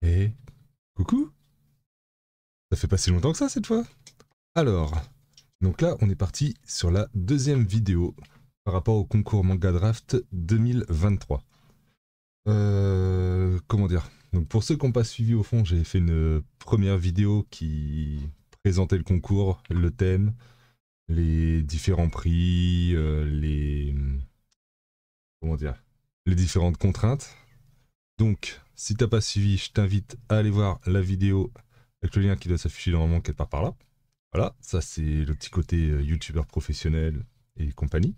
Et coucou. Ça fait pas si longtemps que ça cette fois. Alors, donc là on est parti sur la deuxième vidéo par rapport au concours Manga Draft 2023. Comment dire. Donc pour ceux qui n'ont pas suivi au fond, j'ai fait une première vidéo qui présentait le concours, le thème, les différents prix, les comment dire, les différentes contraintes. Donc, si t'as pas suivi, je t'invite à aller voir la vidéo avec le lien qui doit s'afficher normalement quelque part par là. Voilà, ça c'est le petit côté youtubeur professionnel et compagnie.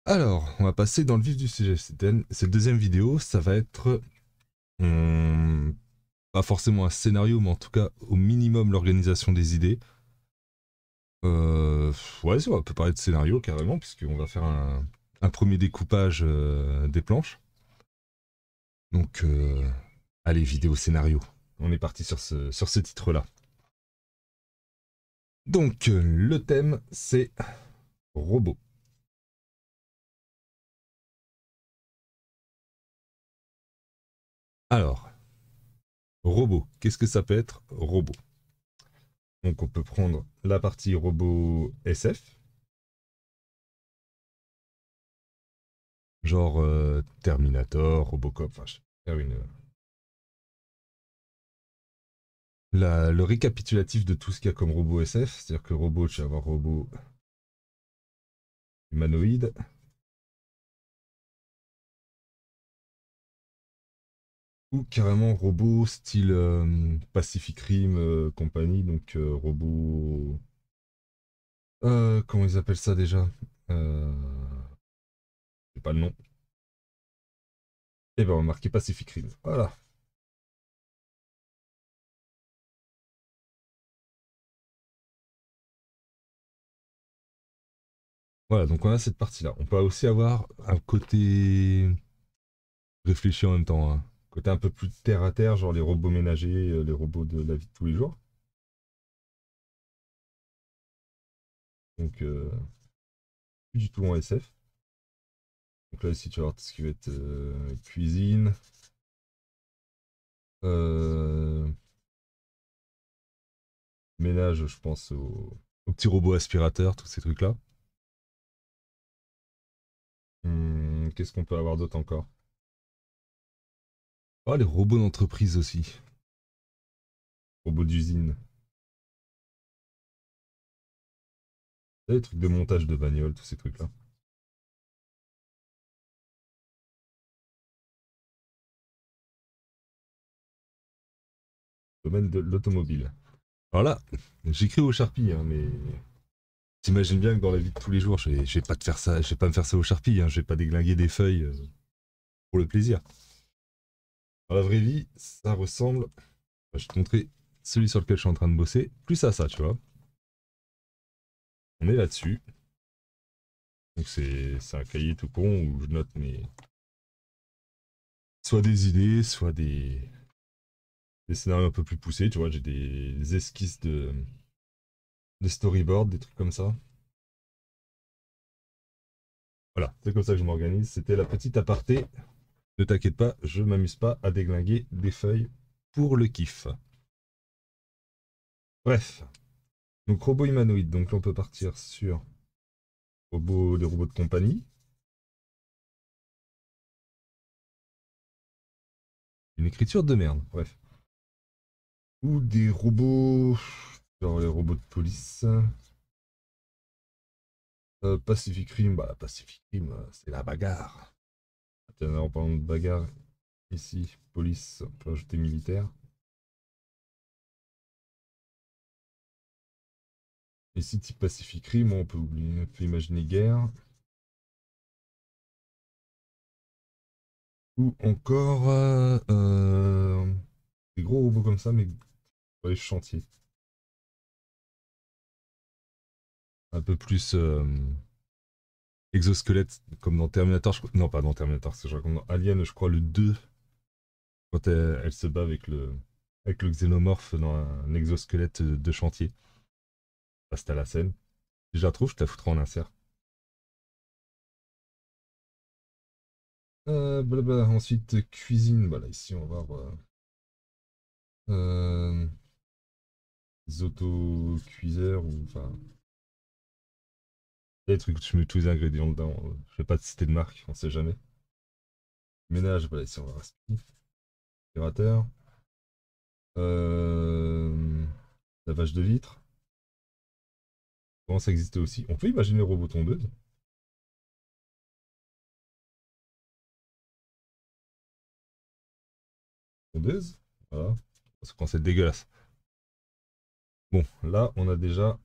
Alors, on va passer dans le vif du sujet. Cette deuxième vidéo, ça va être pas forcément un scénario, mais en tout cas au minimum l'organisation des idées. Ouais, on peut parler de scénario carrément, puisqu'on va faire un premier découpage des planches. Donc, allez, vidéo scénario. On est parti sur ce titre-là. Donc, le thème, c'est robot. Alors, robot, qu'est-ce que ça peut être robot? Donc, on peut prendre la partie robot SF, genre Terminator, Robocop, enfin, je vais faire le récapitulatif de tout ce qu'il y a comme robot SF, c'est-à-dire que robot, tu vas avoir robot humanoïde, ou carrément robot style Pacific Rim compagnie, donc robot. Comment ils appellent ça déjà? euh... J'ai pas le nom. Eh ben, on va marquer Pacific Rim. Voilà. Voilà, donc on a cette partie-là. On peut aussi avoir un côté réfléchi en même temps, hein. Côté un peu plus terre à terre, genre les robots ménagers, les robots de la vie de tous les jours. Donc, plus du tout en SF. Donc là, ici, tu vas voir tout ce qui va être cuisine. euh, Ménage, je pense aux petits robots aspirateurs, tous ces trucs-là. Qu'est-ce qu'on peut avoir d'autre encore? Oh, les robots d'entreprise aussi. Robots d'usine. Les trucs de montage de bagnole, tous ces trucs-là. Domaine de l'automobile. Alors là, j'écris au Sharpie, hein, mais t'imagines bien que dans la vie de tous les jours, je vais pas te faire ça, je vais pas me faire ça au Sharpie, hein, je vais pas déglinguer des feuilles pour le plaisir. Dans la vraie vie, ça ressemble. Je vais te montrer celui sur lequel je suis en train de bosser, plus à ça, tu vois. On est là-dessus. Donc c'est un cahier tout con où je note mes. Soit des idées, soit des scénarios un peu plus poussés, tu vois. J'ai des esquisses de storyboard, des trucs comme ça. Voilà, c'est comme ça que je m'organise. C'était la petite aparté. Ne t'inquiète pas, je m'amuse pas à déglinguer des feuilles pour le kiff. Bref, donc robot humanoïde. Donc là, on peut partir sur des robots de compagnie. Une écriture de merde, bref. Ou des robots, genre les robots de police. Pacific Rim, bah Pacific Rim, c'est la bagarre. Tiens, en parlant de bagarre, ici, police, on peut ajouter militaire. Ici, type Pacific Rim, on peut imaginer guerre. Ou encore des gros robots comme ça, mais sur les chantiers. Un peu plus exosquelette, comme dans Terminator. Non, pas dans Terminator, c'est genre comme dans Alien, je crois, le 2, quand elle se bat avec le xénomorphe dans un exosquelette de chantier. Bah, c'était à la scène. Si je la trouve, je te la foutrai en insert. Blabla. Ensuite, cuisine. Voilà, ici, on va voir. Euh, des auto-cuiseurs ou enfin des trucs où tu mets tous les ingrédients dedans. Je vais pas te citer de marque, on sait jamais. Ménage, voilà, ici on va aspirateur. Euh, lavage de vitres. Comment ça existait aussi? On peut imaginer robot tondeuse. Tondeuse. Voilà. Parce que c'est dégueulasse. Bon, là, on a déjà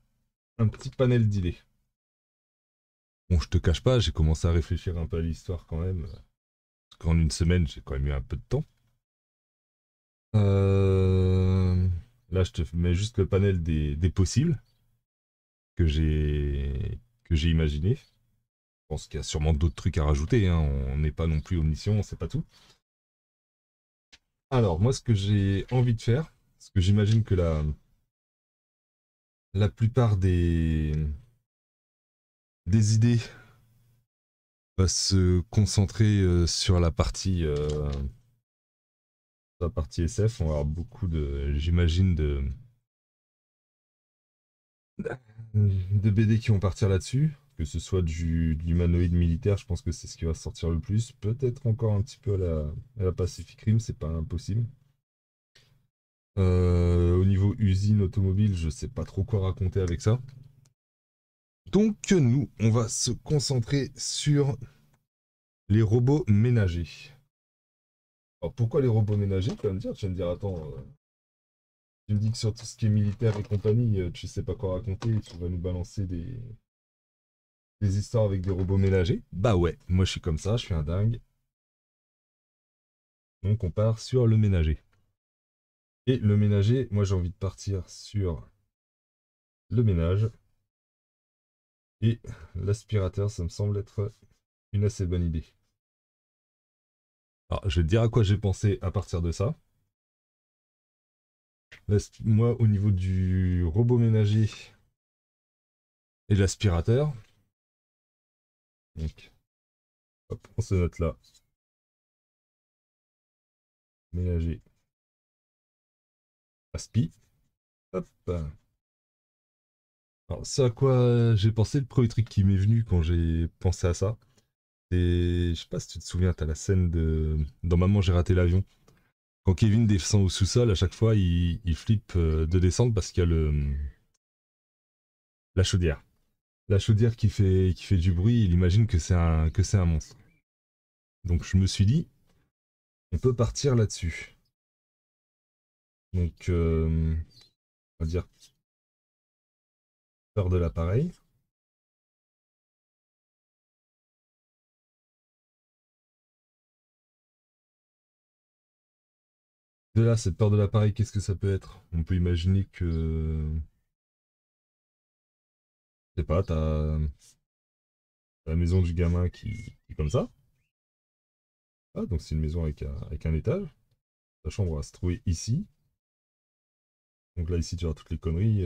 un petit panel d'idées. Bon, je te cache pas, j'ai commencé à réfléchir un peu à l'histoire quand même. Parce qu'en une semaine, j'ai quand même eu un peu de temps. Euh, Là, je te mets juste le panel des possibles que j'ai imaginé. Je pense qu'il y a sûrement d'autres trucs à rajouter, hein. On n'est pas non plus omniscient, on sait pas tout. Alors, moi, ce que j'ai envie de faire, parce que j'imagine que la plupart des idées va se concentrer sur la partie SF. On va avoir beaucoup j'imagine, de BD qui vont partir là-dessus. Que ce soit de l'humanoïde militaire, je pense que c'est ce qui va sortir le plus. Peut-être encore un petit peu à la Pacific Rim, c'est pas impossible. Au niveau usine automobile, je sais pas trop quoi raconter avec ça. Donc nous, on va se concentrer sur les robots ménagers. Alors pourquoi les robots ménagers? Tu vas me dire, attends, tu me dis que sur tout ce qui est militaire et compagnie, tu sais pas quoi raconter et tu vas nous balancer des histoires avec des robots ménagers. Bah ouais, moi je suis comme ça, je suis un dingue. Donc on part sur le ménager. Et le ménager, moi j'ai envie de partir sur le ménage. Et l'aspirateur, ça me semble être une assez bonne idée. Alors je vais te dire à quoi j'ai pensé à partir de ça. Moi au niveau du robot ménager et de l'aspirateur, donc hop, on se note là. Ménager, aspi. Hop. Alors, ce à quoi j'ai pensé, le premier truc qui m'est venu quand j'ai pensé à ça, c'est. Je sais pas si tu te souviens, t'as la scène de. Dans Maman, j'ai raté l'avion. Quand Kevin descend au sous-sol, à chaque fois, il flippe de descendre parce qu'il y a la chaudière. La chaudière qui fait du bruit, il imagine que c'est un monstre. Donc, je me suis dit, on peut partir là-dessus. Donc, on va dire peur de l'appareil. De là, cette peur de l'appareil, qu'est-ce que ça peut être? On peut imaginer que. Je sais pas, t'as la maison du gamin qui est comme ça. Ah, donc c'est une maison avec un étage. Ta chambre va se trouver ici. Donc là, ici, tu as toutes les conneries.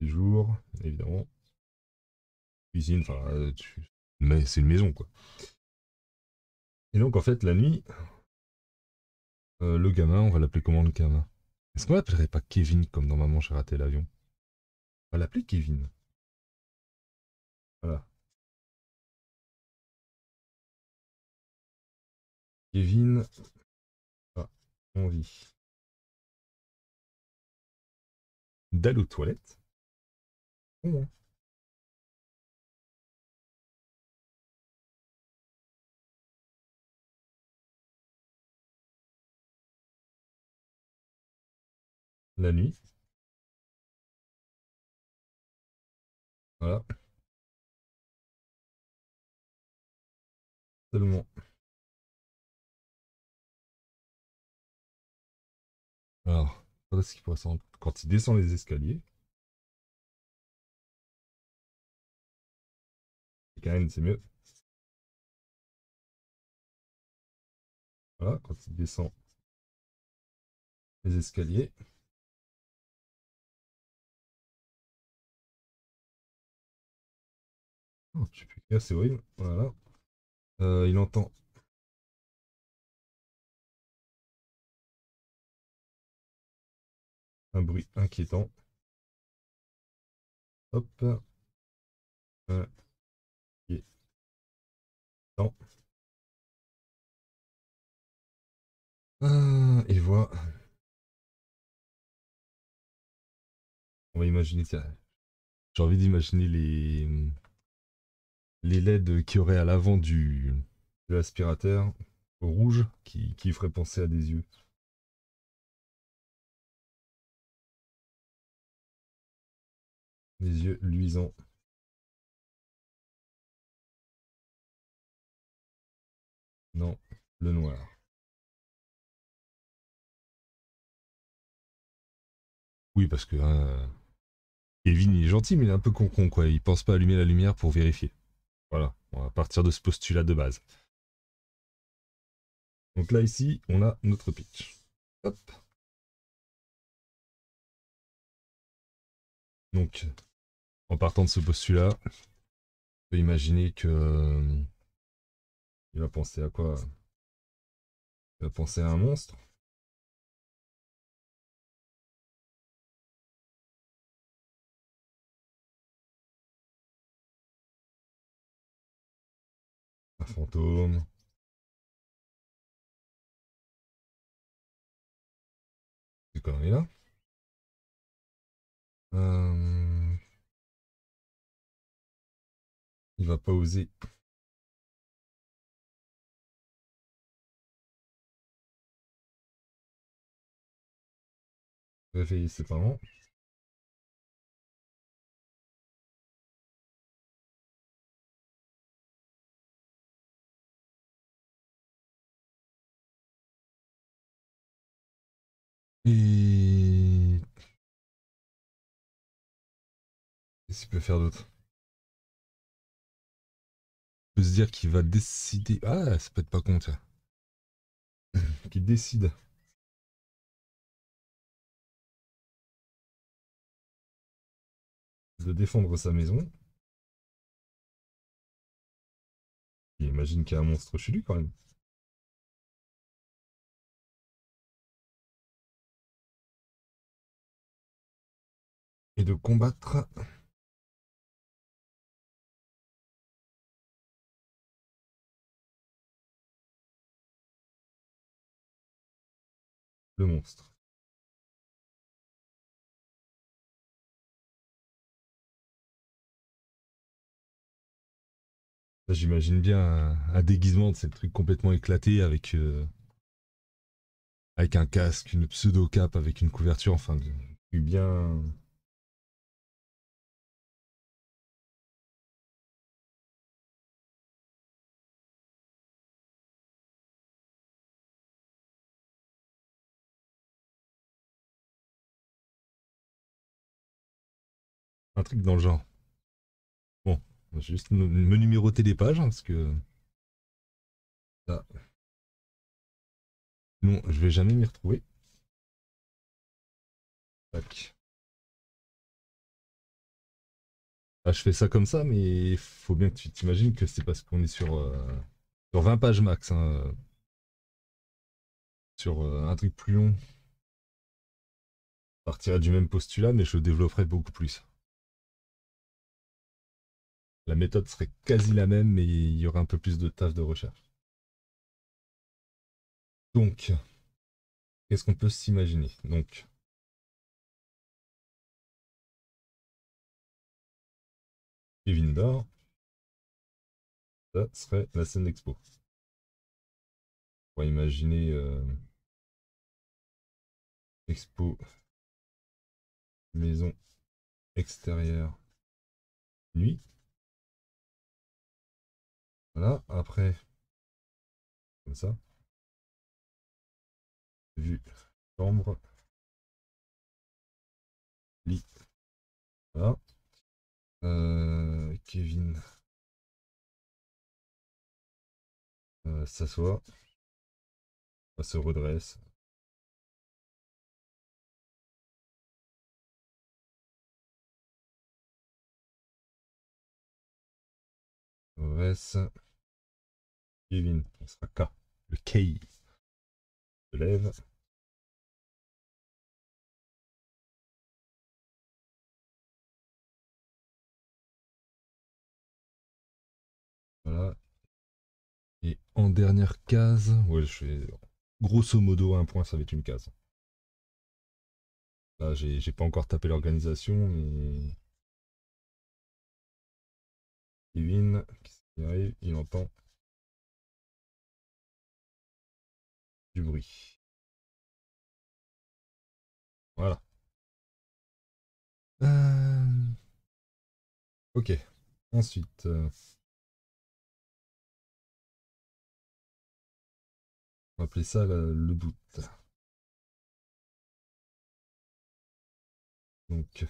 Les jours, évidemment. Cuisine, enfin, mais c'est une maison, quoi. Et donc, en fait, la nuit, le gamin, on va l'appeler comment le gamin? Est-ce qu'on l'appellerait pas Kevin comme dans Maman, j'ai raté l'avion? On va l'appeler Kevin. Voilà. Kevin a envie d'aller aux toilettes. Bon, hein. La nuit. Voilà. Seulement. Alors, quand est-ce qu'il pourrait s'en. Quand il descend les escaliers. Karen, c'est mieux. Voilà, quand il descend les escaliers. Oh, je sais plus écrire, c'est horrible. Voilà. Il entend Un bruit inquiétant. Hop. Inquiétant. Et voilà. On va imaginer, tiens, j'ai envie d'imaginer les LED qu'il y aurait à l'avant de l'aspirateur rouge qui ferait penser à des yeux. Des yeux luisants. Non, le noir. Oui, parce que Kevin il est gentil, mais il est un peu con quoi. Il pense pas allumer la lumière pour vérifier. Voilà, on va partir de ce postulat de base. Donc là, ici, on a notre pitch. Hop. Donc, en partant de ce postulat, on peut imaginer que il va penser à quoi? Il va penser à un monstre. Un fantôme. Ces conneries-là. Euh, il va pas oser réveiller ses parents. Et qu'est-ce qu'il peut faire d'autre? Il peut se dire qu'il va décider. Ah, ça peut être pas con, tiens. Qu'il décide de défendre sa maison. Il imagine qu'il y a un monstre chez lui quand même. Et de combattre le monstre. J'imagine bien un déguisement, c'est le truc complètement éclaté avec un casque, une pseudo-cape, avec une couverture, enfin, bien. Un truc dans le genre. Bon, je vais juste me numéroter les pages, hein, parce que là, non, je vais jamais m'y retrouver. Tac. Ah, je fais ça comme ça, mais il faut bien que tu t'imagines que c'est parce qu'on est sur 20 pages max, hein, sur un truc plus long. Je partirais du même postulat, mais je le développerais beaucoup plus. La méthode serait quasi la même, mais il y aurait un peu plus de taf de recherche. Donc, qu'est-ce qu'on peut s'imaginer? Donc, Kevin dort, ça serait la scène d'expo. On va imaginer expo, maison extérieure, nuit. Voilà, après, comme ça, vue, chambre, lit. Voilà. Kevin s'assoit, se redresse, redresse. Kevin, on sera K. Le K se lève, Voilà. Et en dernière case, ouais, je fais grosso modo un point, ça va être une case. Là, j'ai pas encore tapé l'organisation, mais Kevin, qu'est-ce qui arrive? Il entend du bruit. Voilà. Euh, Ok. Ensuite, on va appeler ça le doute. Donc,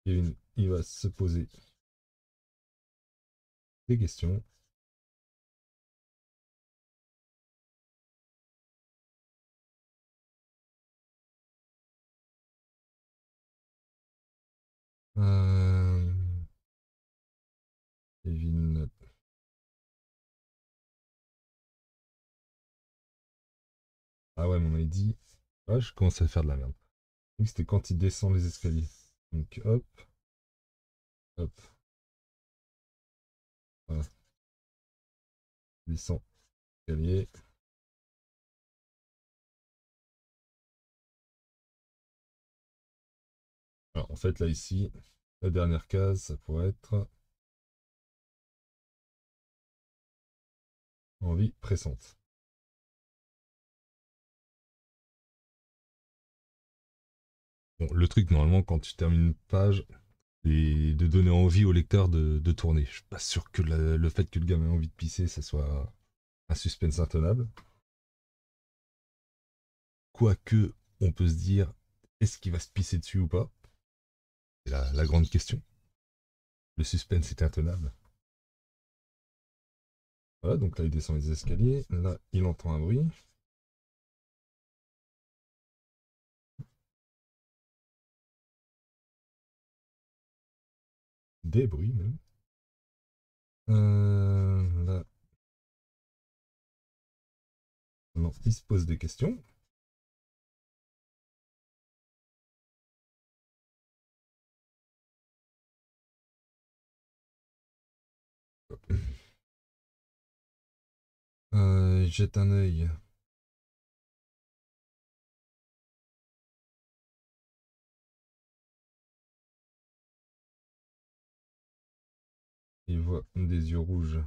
Kevin, il va se poser des questions. Euh, Kevin. Ah ouais, mais on m'avait dit. Ah, je commence à faire de la merde. Donc, c'était quand il descend les escaliers. Donc, hop, hop, voilà. Il descend l'escalier. Alors, en fait, là, ici, la dernière case, ça pourrait être envie pressante. Bon, le truc, normalement, quand tu termines une page, c'est de donner envie au lecteur de tourner. Je suis pas sûr que le fait que le gamin ait envie de pisser, ça soit un suspense intenable. Quoique, on peut se dire, est-ce qu'il va se pisser dessus ou pas? C'est la grande question. Le suspense est intenable. Voilà, donc là, il descend les escaliers. Là, il entend un bruit. Des bruits, même. Là, non, il se pose des questions. Il jette un œil. Il voit des yeux rouges.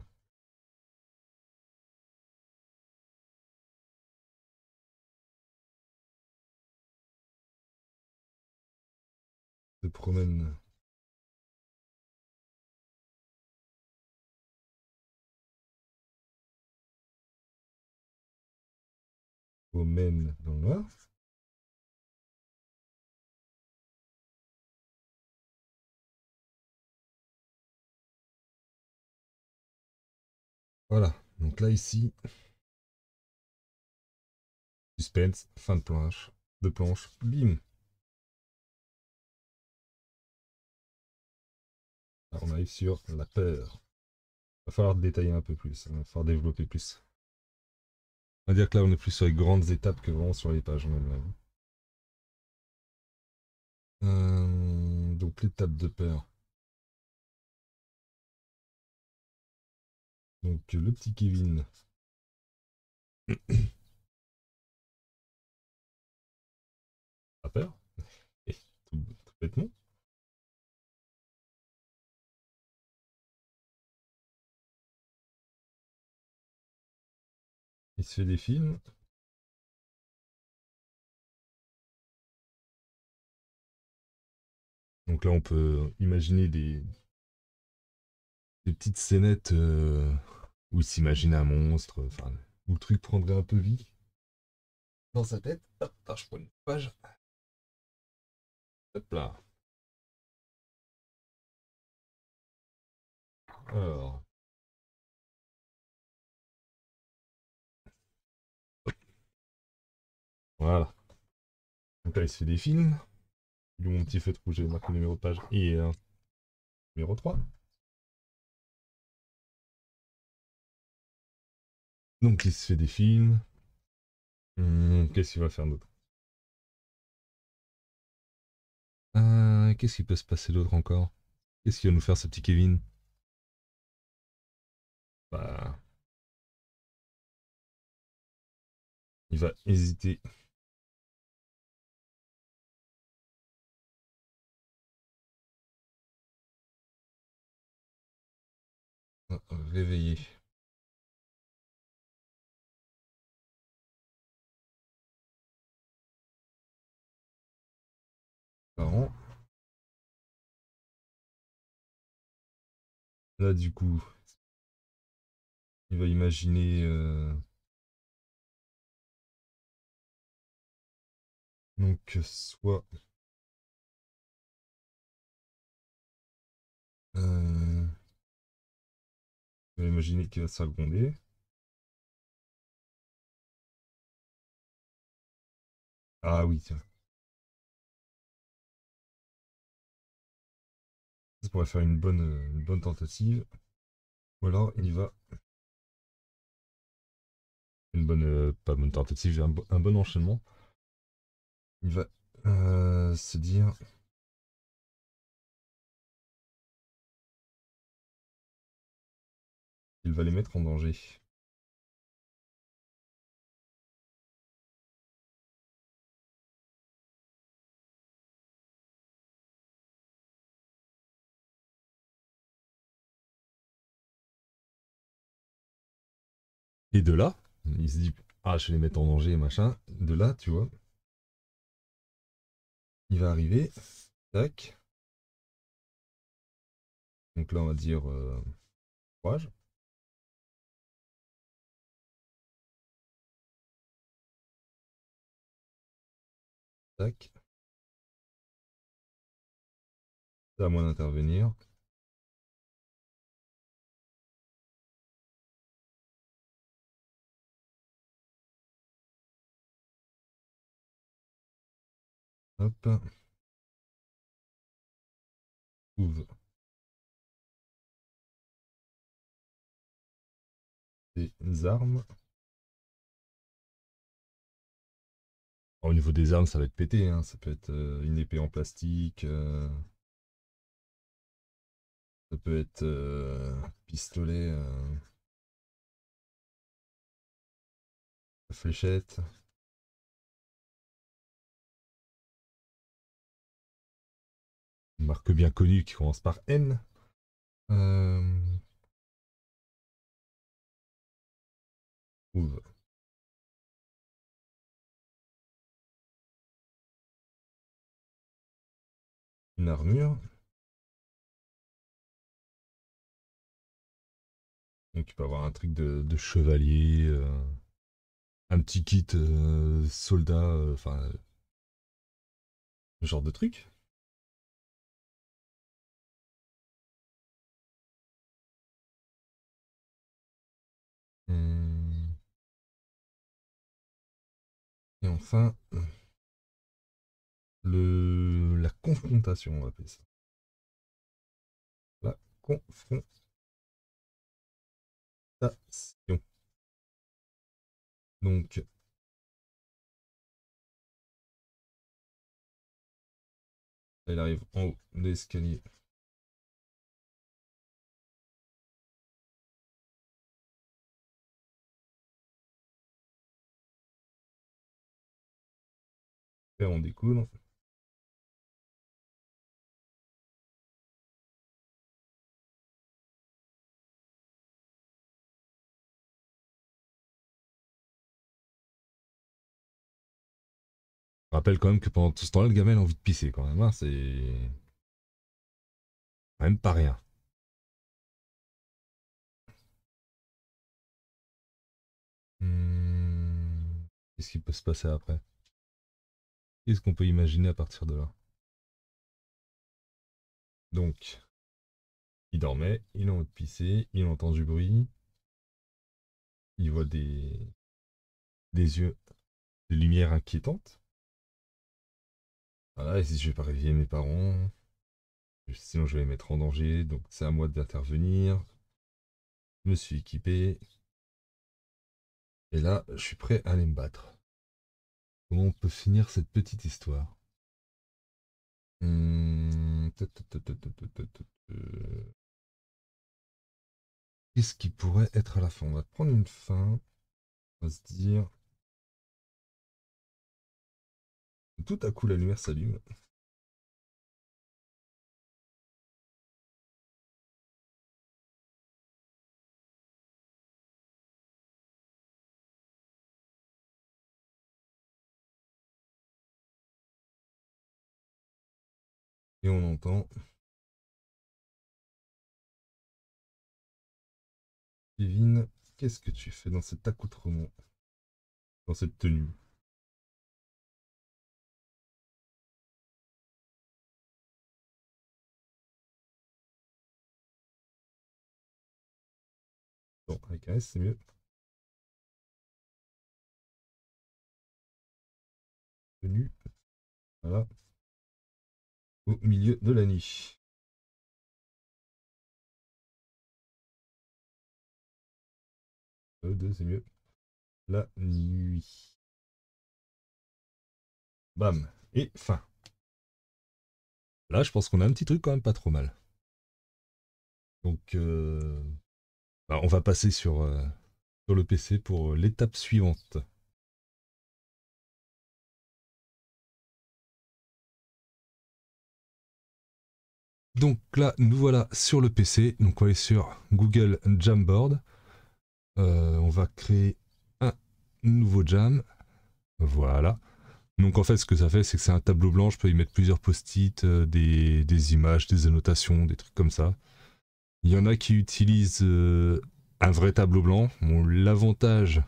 Se promène au Maine dans le noir. Voilà. Donc là, ici, suspense, fin de planche. De planche, bim. Là, on arrive sur la peur. Il va falloir détailler un peu plus. Il va falloir développer plus. On va dire que là, on est plus sur les grandes étapes que vraiment sur les pages en elles-mêmes. Donc l'étape de peur. Donc le petit Kevin. A peur. Et tout bêtement. Il se fait des films. Donc là, on peut imaginer des petites scénettes où il s'imagine un monstre, enfin, où le truc prendrait un peu vie dans sa tête. Hop, attends, je prends une page. Hop là. Alors, voilà. Donc là, il se fait des films. Il mon petit feutre rouge, j'ai marqué le numéro de page et numéro 3. Donc il se fait des films. Qu'est-ce qu'il va faire d'autre? Qu'est-ce qui peut se passer d'autre encore? Qu'est-ce qu'il va nous faire ce petit Kevin? Bah, il va hésiter. Réveiller. Parents. Là, du coup, il va imaginer donc soit il va imaginer qu'il va se faire gronder. Ah oui, tiens. Ça pourrait faire une bonne tentative. Ou alors il va. Une bonne. Pas bonne tentative, un bon enchaînement. Il va se dire. Il va les mettre en danger. Et de là, il se dit, ah, je vais les mettre en danger, machin. De là, tu vois, il va arriver. Tac. Donc là, on va dire courage. Tac. C'est à moi d'intervenir. Hop. Trouve des armes. Au niveau des armes, ça va être pété, hein. Ça peut être une épée en plastique. Ça peut être pistolet, fléchette. Une marque bien connue qui commence par N. Euh, trouve une armure. Donc tu peux avoir un truc de chevalier, un petit kit soldat, enfin, ce genre de truc. Hum, Et enfin, la confrontation, on va appeler ça. La confrontation. Donc, elle arrive en haut de l'escalier. Et on découle. Je rappelle quand même que pendant tout ce temps-là, le gamin a envie de pisser quand même, hein. C'est quand même pas rien. Qu'est-ce qui peut se passer après? Qu'est-ce qu'on peut imaginer à partir de là? Donc, il dormait, il a envie de pisser, il entend du bruit, il voit des yeux, des lumières inquiétantes. Voilà, et si je vais pas réveiller mes parents, sinon je vais les mettre en danger, donc c'est à moi d'intervenir. Je me suis équipé, et là, je suis prêt à aller me battre. Comment on peut finir cette petite histoire? Hmm, Qu'est-ce qui pourrait être à la fin? On va prendre une fin. On va se dire... Tout à coup, la lumière s'allume. Et on entend... Kevin, qu'est-ce que tu fais dans cet accoutrement? Dans cette tenue? Bon, avec un S, c'est mieux. Tenue. Voilà. Au milieu de la nuit. Deux, c'est mieux. La nuit. Bam. Et fin. Là, je pense qu'on a un petit truc quand même pas trop mal. Donc, bah, on va passer sur le PC pour l'étape suivante. Donc là, nous voilà sur le PC. Donc on est sur Google Jamboard. On va créer un nouveau jam. Voilà. Donc en fait, ce que ça fait, c'est que c'est un tableau blanc. Je peux y mettre plusieurs post-it, des images, des annotations, des trucs comme ça. Il y en a qui utilisent un vrai tableau blanc. Bon, l'avantage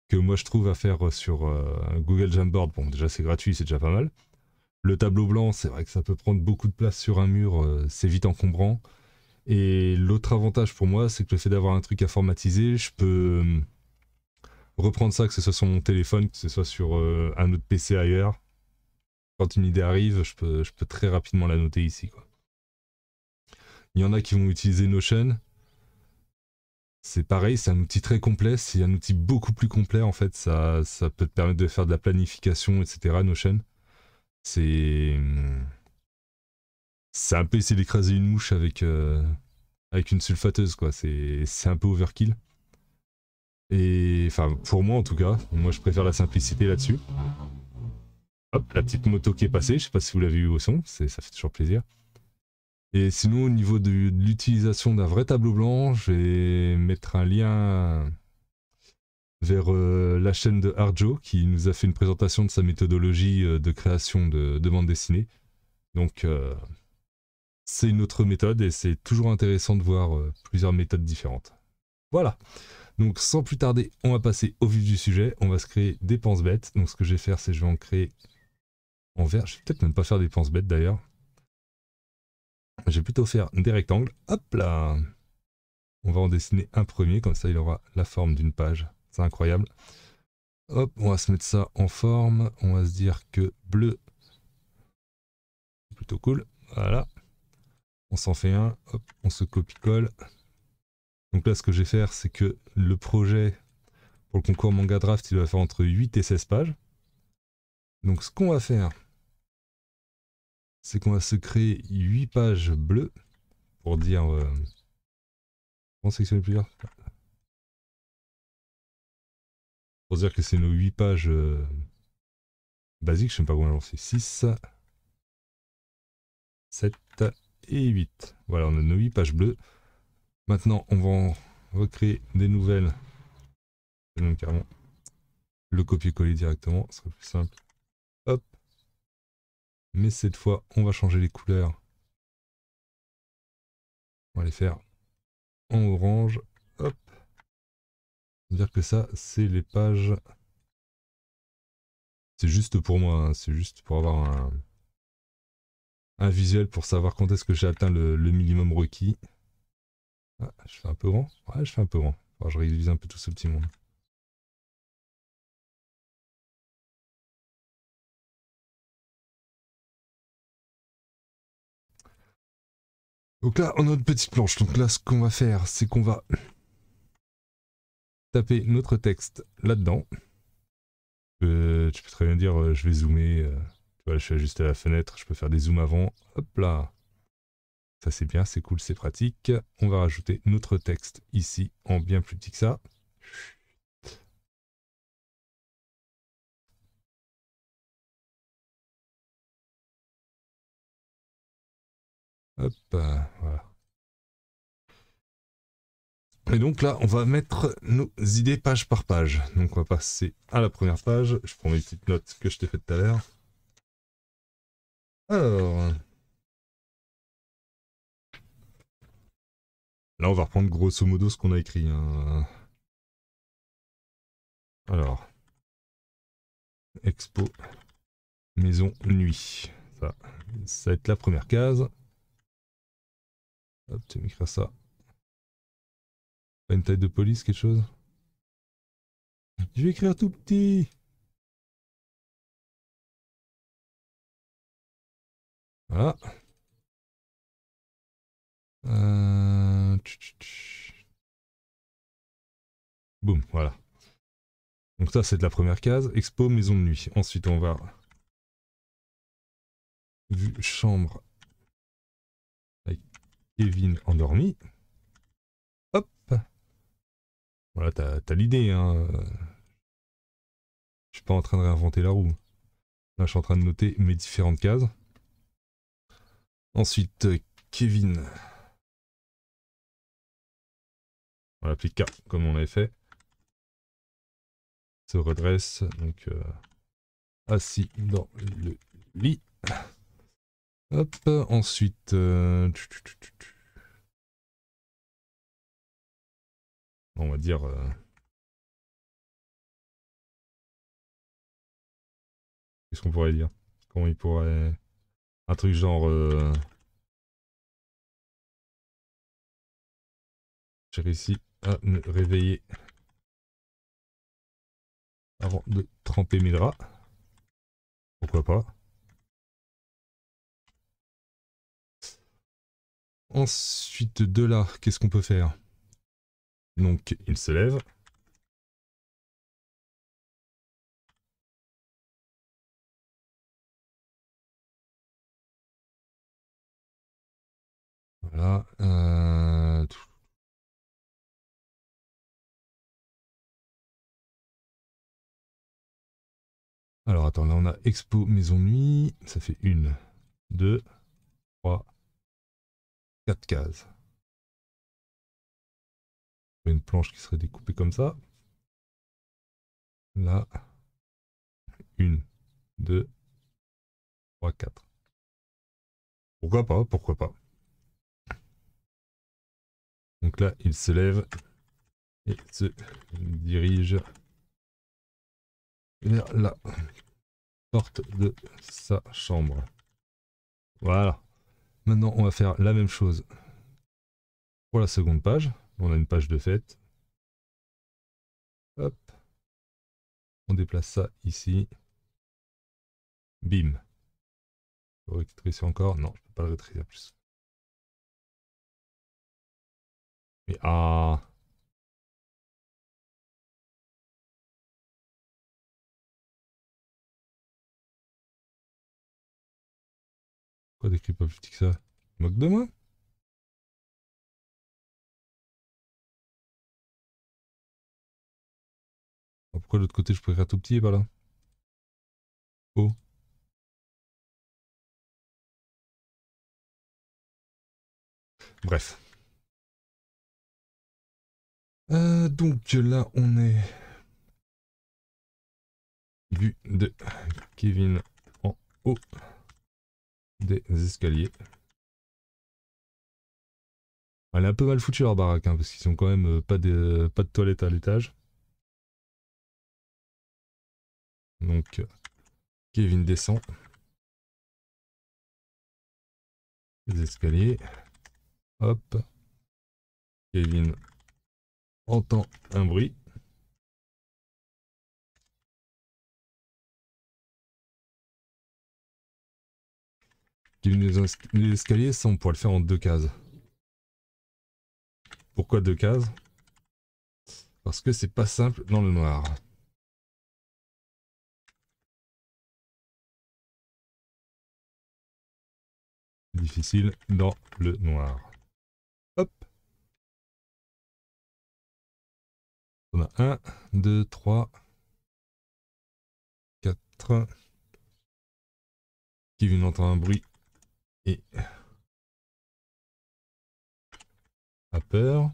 que moi je trouve à faire sur Google Jamboard, bon déjà c'est gratuit, c'est déjà pas mal. Le tableau blanc, c'est vrai que ça peut prendre beaucoup de place sur un mur, c'est vite encombrant. Et l'autre avantage pour moi, c'est que le fait d'avoir un truc informatisé, je peux reprendre ça, que ce soit sur mon téléphone, que ce soit sur un autre PC ailleurs. Quand une idée arrive, je peux très rapidement la noter ici, quoi. Il y en a qui vont utiliser Notion. C'est pareil, c'est un outil très complet, c'est un outil beaucoup plus complet en fait, ça peut te permettre de faire de la planification, etc. Notion. C'est... C'est un peu essayer d'écraser une mouche avec une sulfateuse, quoi. C'est un peu overkill. Et enfin, pour moi en tout cas, moi je préfère la simplicité là-dessus. Hop, la petite moto qui est passée, je sais pas si vous l'avez vu au son, ça fait toujours plaisir. Et sinon, au niveau de l'utilisation d'un vrai tableau blanc, je vais mettre un lien vers la chaîne de Arjo qui nous a fait une présentation de sa méthodologie de création de bande dessinée. Donc, c'est une autre méthode et c'est toujours intéressant de voir plusieurs méthodes différentes. Voilà. Donc sans plus tarder, on va passer au vif du sujet. On va se créer des pense-bêtes. Donc ce que je vais faire, c'est que je vais en créer en vert. Je vais peut-être même pas faire des pense-bêtes d'ailleurs. Je vais plutôt faire des rectangles. Hop là. On va en dessiner un premier, comme ça il aura la forme d'une page. C'est incroyable. Hop, on va se mettre ça en forme. On va se dire que bleu, c'est plutôt cool. Voilà. On s'en fait un. Hop, on se copie-colle. Donc là, ce que je vais faire, c'est que le projet pour le concours Manga Draft, il va faire entre 8 et 16 pages. Donc ce qu'on va faire, c'est qu'on va se créer 8 pages bleues pour dire... comment sélectionner plusieurs? Pour dire que c'est nos 8 pages basiques, je ne sais pas combien j'en fais. 6, 7 et 8. Voilà, on a nos 8 pages bleues. Maintenant, on va en recréer des nouvelles. Même carrément le copier-coller directement, ce sera plus simple. Hop. Mais cette fois, on va changer les couleurs. On va les faire en orange. Hop. Dire que ça, c'est les pages. C'est juste pour moi, hein. C'est juste pour avoir un visuel pour savoir quand est-ce que j'ai atteint le minimum requis. Ah, je fais un peu grand. Ouais, je fais un peu grand. Alors, je révise un peu tout ce petit monde. Donc là, on a notre petite planche. Donc là, ce qu'on va faire, c'est qu'on va taper notre texte là-dedans. Tu peux très bien dire, je vais zoomer. Tu vois, je suis ajusté à la fenêtre. Je peux faire des zooms avant. Hop là. Ça c'est bien, c'est cool, c'est pratique. On va rajouter notre texte ici en bien plus petit que ça. Hop, voilà. Et donc là, on va mettre nos idées page par page. Donc on va passer à la première page. Je prends mes petites notes que je t'ai faites tout à l'heure. Alors, là on va reprendre grosso modo ce qu'on a écrit. Hein. Alors, expo, maison, nuit. Ça va être la première case. Hop, tu vas m'écrire ça. Pas une taille de police, quelque chose? Je vais écrire tout petit. Voilà. Boum, voilà. Donc ça, c'est de la première case. Expo, maison de nuit. Ensuite, on va... Vue chambre avec Kevin endormi. Hop. Voilà, t'as l'idée, hein. Je suis pas en train de réinventer la roue. Là, je suis en train de noter mes différentes cases. Ensuite, Kevin. On va l'appeler K, comme on avait fait. Se redresse, donc assis dans le lit. Hop, ensuite... on va dire... qu'est-ce qu'on pourrait dire? Comment il pourrait... Un truc genre... j'ai réussi à me réveiller avant de tremper mes draps. Pourquoi pas? Ensuite de là, qu'est-ce qu'on peut faire? Donc, il se lève. Voilà. Alors attends, là on a expo maison nuit. Ça fait 1, 2, 3, 4 cases. Une planche qui serait découpée comme ça. Là. 1, 2, 3, 4. Pourquoi pas? Pourquoi pas? Donc là, il se lève et se dirige vers la porte de sa chambre. Voilà. Maintenant, on va faire la même chose pour la seconde page. On a une page de fête. Hop. On déplace ça ici. Bim. Je peux rétrécir encore? Non, je peux pas le rétrécir plus. Mais ah. Pourquoi décrit pas plus petit que ça? Tu moques de moi? Pourquoi de l'autre côté je pourrais faire tout petit et pas là? Oh. Bref. Donc là on est vue de Kevin en haut des escaliers. Elle est un peu mal foutue leur baraque, hein, parce qu'ils sont quand même pas de toilette à l'étage. Donc Kevin descend les escaliers. Hop. Kevin entend un bruit. Kevin les escaliers, ça on pourrait le faire en 2 cases. Pourquoi 2 cases? Parce que c'est pas simple dans le noir. difficile dans le noir. Hop. On a 1, 2, 3, 4. Kevin entend un bruit et a peur.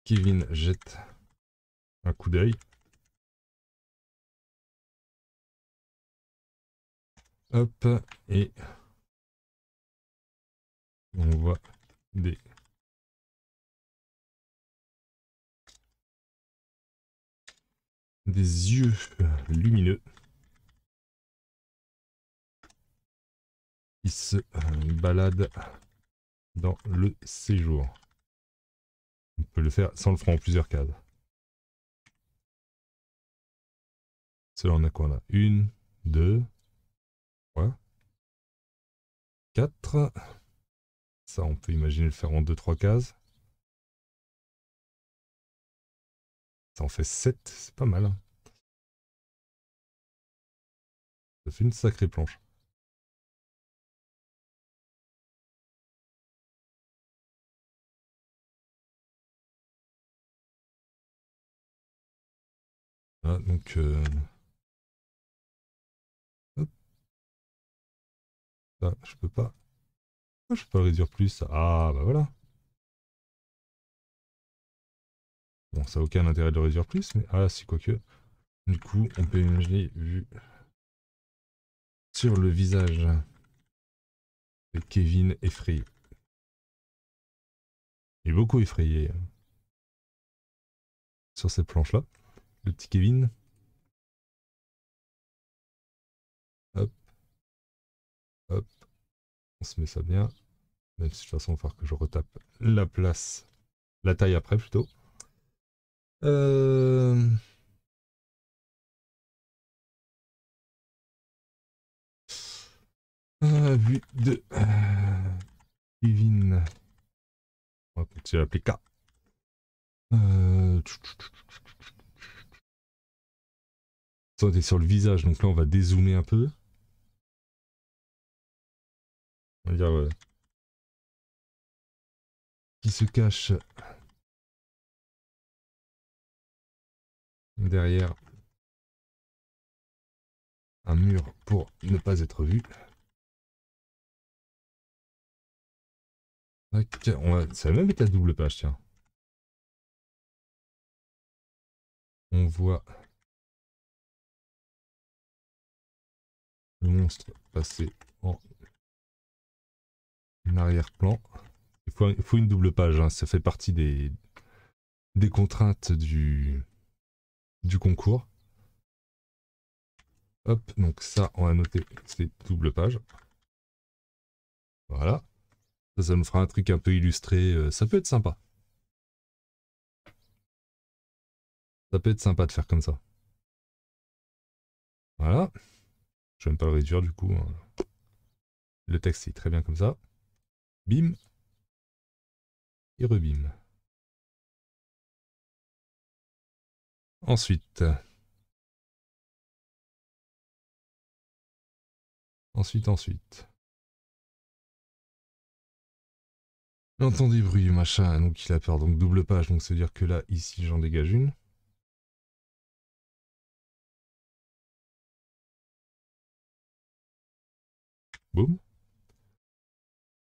Kevin jette un coup d'œil. Hop, et on voit des yeux lumineux qui se baladent dans le séjour. On peut le faire sans le faire en plusieurs cases. Cela on a quoi là? 1, 2, 3, 4. Ça on peut imaginer le faire en 2-3 cases. Ça en fait 7, c'est pas mal. Ça fait une sacrée planche. Voilà, donc hop. Ça, je peux pas. Je peux pas le réduire plus. Ah bah voilà. Bon, ça n'a aucun intérêt de le réduire plus, mais ah si, quoique. Du coup, on peut imaginer vu sur le visage de Kevin effrayé. Il est beaucoup effrayé sur cette planche-là. Le petit Kevin. Hop, hop. On se met ça bien. Même si de toute façon, il va falloir que je retape la place. La taille après plutôt. Vue de Kevin. On va continuer à l'appeler K. Ça, on est sur le visage, donc là on va dézoomer un peu. On va dire qui se cache derrière un mur pour ne pas être vu. Ça va même être la double page, tiens. On voit le monstre passer en arrière-plan. Il faut une double page, hein. Ça fait partie des contraintes du concours. Hop, donc ça, on va noter que c'est double page. Voilà. Ça nous fera un truc un peu illustré. Ça peut être sympa. Ça peut être sympa de faire comme ça. Voilà. Je vais même pas le réduire du coup. Le texte est très bien comme ça. Bim. Et rebim. Ensuite. Ensuite. Il entend des bruits, machin, donc il a peur. Donc double page, donc ça veut dire que là, ici, j'en dégage une. Boum.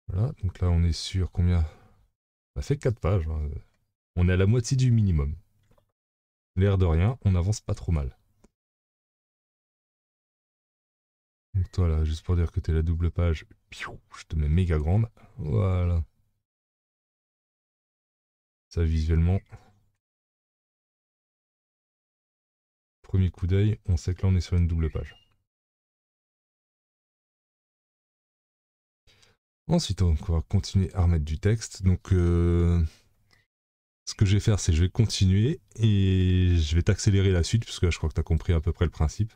Voilà, donc là, on est sur combien? Ça fait 4 pages. Hein. On est à la moitié du minimum. L'air de rien, on avance pas trop mal. Donc toi là, juste pour dire que t'es la double page, je te mets méga grande. Voilà. Ça visuellement. Premier coup d'œil, on sait que là on est sur une double page. Ensuite, on va continuer à remettre du texte. Donc, ce que je vais faire, c'est que je vais continuer et je vais t'accélérer la suite, puisque là, je crois que tu as compris à peu près le principe.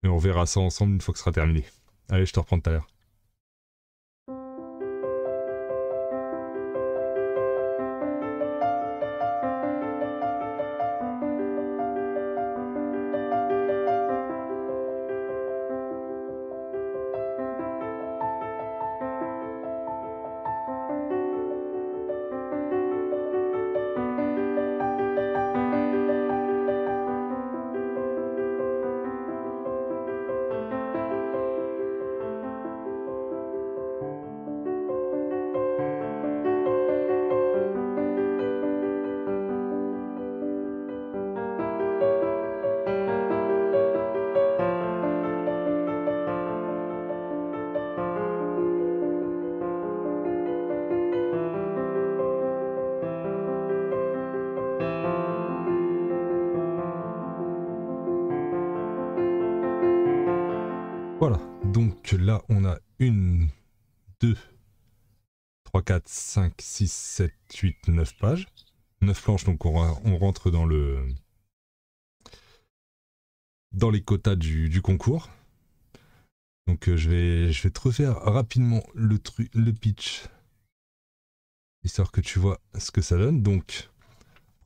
Et on verra ça ensemble une fois que ce sera terminé. Allez, je te reprends tout à l'heure. Voilà, donc là on a 1, 2, 3, 4, 5, 6, 7, 8, 9 pages. 9 planches, donc on rentre dans les quotas du concours. Donc je vais te refaire rapidement le pitch, histoire que tu vois ce que ça donne. Donc,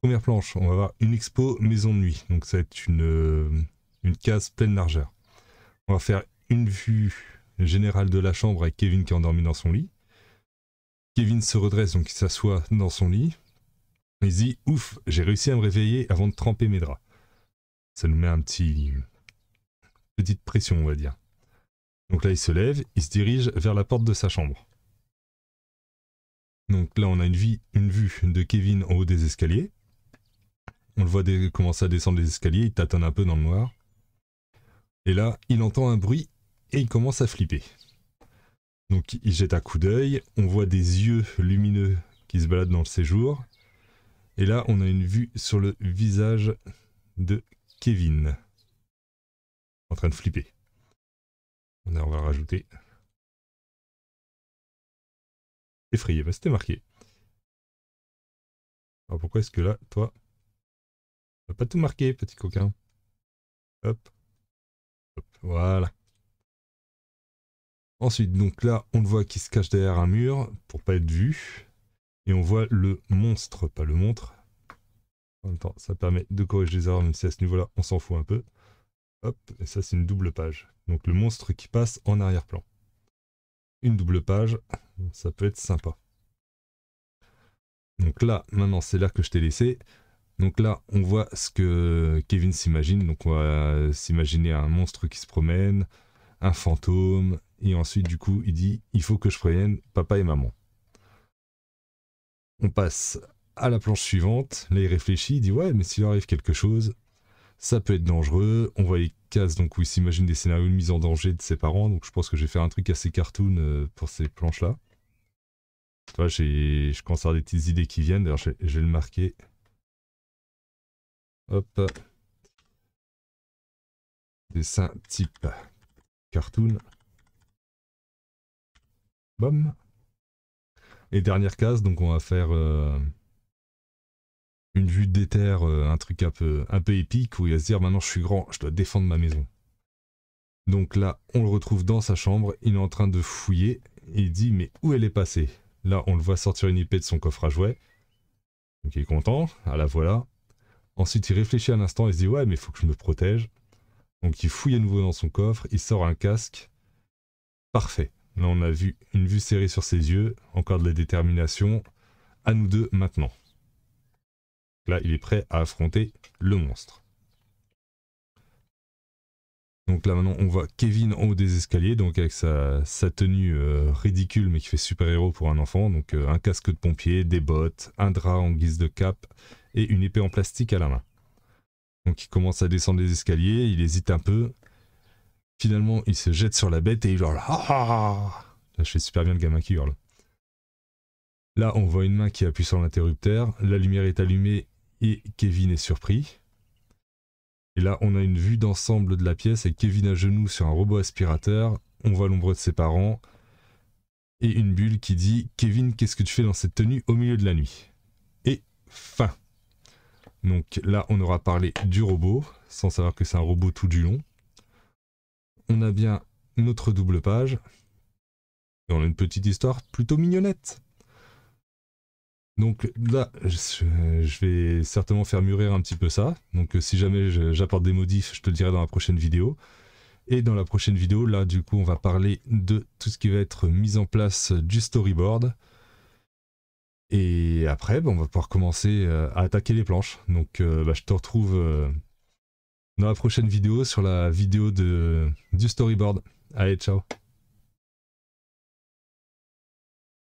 première planche, on va avoir une expo maison de nuit. Donc ça va être une case pleine largeur. On va faire une vue générale de la chambre avec Kevin qui est endormi dans son lit. Kevin se redresse, donc il s'assoit dans son lit. Il se dit « Ouf, j'ai réussi à me réveiller avant de tremper mes draps. » Ça nous met petite pression, on va dire. Donc là, il se lève, il se dirige vers la porte de sa chambre. Donc là, on a une vue de Kevin en haut des escaliers. On le voit commencer à descendre les escaliers, il tâtonne un peu dans le noir. Et là, il entend un bruit et il commence à flipper. Donc il jette un coup d'œil, on voit des yeux lumineux qui se baladent dans le séjour. Et là, on a une vue sur le visage de Kevin, en train de flipper. On va le rajouter. Effrayé, bah c'était marqué. Alors pourquoi est-ce que là, toi, t'as pas tout marqué, petit coquin? Hop. Hop, voilà. Ensuite, donc là, on le voit qui se cache derrière un mur pour pas être vu. Et on voit le monstre, pas le montre. En même temps, ça permet de corriger les erreurs, même si à ce niveau-là, on s'en fout un peu. Hop, et ça, c'est une double page. Donc le monstre qui passe en arrière-plan. Une double page, ça peut être sympa. Donc là, maintenant, c'est là que je t'ai laissé. Donc là, on voit ce que Kevin s'imagine. Donc on va s'imaginer un monstre qui se promène, un fantôme, et ensuite, du coup, il dit « Il faut que je prévienne papa et maman ». On passe à la planche suivante. Là, il réfléchit, il dit « Ouais, mais s'il arrive quelque chose, ça peut être dangereux. » On voit les cases donc, où il s'imagine des scénarios de mise en danger de ses parents. Donc je pense que je vais faire un truc assez cartoon pour ces planches-là. Tu vois, je commence à avoir des petites idées qui viennent. D'ailleurs, je vais le marquer. Hop. Dessin type cartoon. Bam. Et dernière case, donc on va faire une vue d'éther, un truc un peu épique, où il va se dire maintenant je suis grand, je dois défendre ma maison. Donc là, on le retrouve dans sa chambre, il est en train de fouiller, et il dit mais où elle est passée? Là, on le voit sortir une épée de son coffre à jouets. Donc il est content, ah la voilà. Ensuite, il réfléchit un instant, il se dit ouais mais il faut que je me protège. Donc il fouille à nouveau dans son coffre, il sort un casque. Parfait. Là, on a vu une vue serrée sur ses yeux, encore de la détermination. À nous deux maintenant. Là, il est prêt à affronter le monstre. Donc là, maintenant, on voit Kevin en haut des escaliers, donc avec sa tenue ridicule, mais qui fait super-héros pour un enfant. Donc un casque de pompier, des bottes, un drap en guise de cape et une épée en plastique à la main. Donc il commence à descendre les escaliers, il hésite un peu. Finalement, il se jette sur la bête et il hurle « Ah !» Là, je fais super bien le gamin qui hurle. Là, on voit une main qui appuie sur l'interrupteur, la lumière est allumée et Kevin est surpris. Et là, on a une vue d'ensemble de la pièce avec Kevin à genoux sur un robot aspirateur, on voit l'ombre de ses parents, et une bulle qui dit « Kevin, qu'est-ce que tu fais dans cette tenue au milieu de la nuit ?» Et fin. Donc là, on aura parlé du robot, sans savoir que c'est un robot tout du long. On a bien notre double page, et on a une petite histoire plutôt mignonnette. Donc là, je vais certainement faire mûrir un petit peu ça. Donc si jamais j'apporte des modifs, je te le dirai dans la prochaine vidéo. Et dans la prochaine vidéo, là, du coup, on va parler de tout ce qui va être mis en place du storyboard. Et après, on va pouvoir commencer à attaquer les planches. Donc je te retrouve dans la prochaine vidéo sur la vidéo du storyboard. Allez, ciao!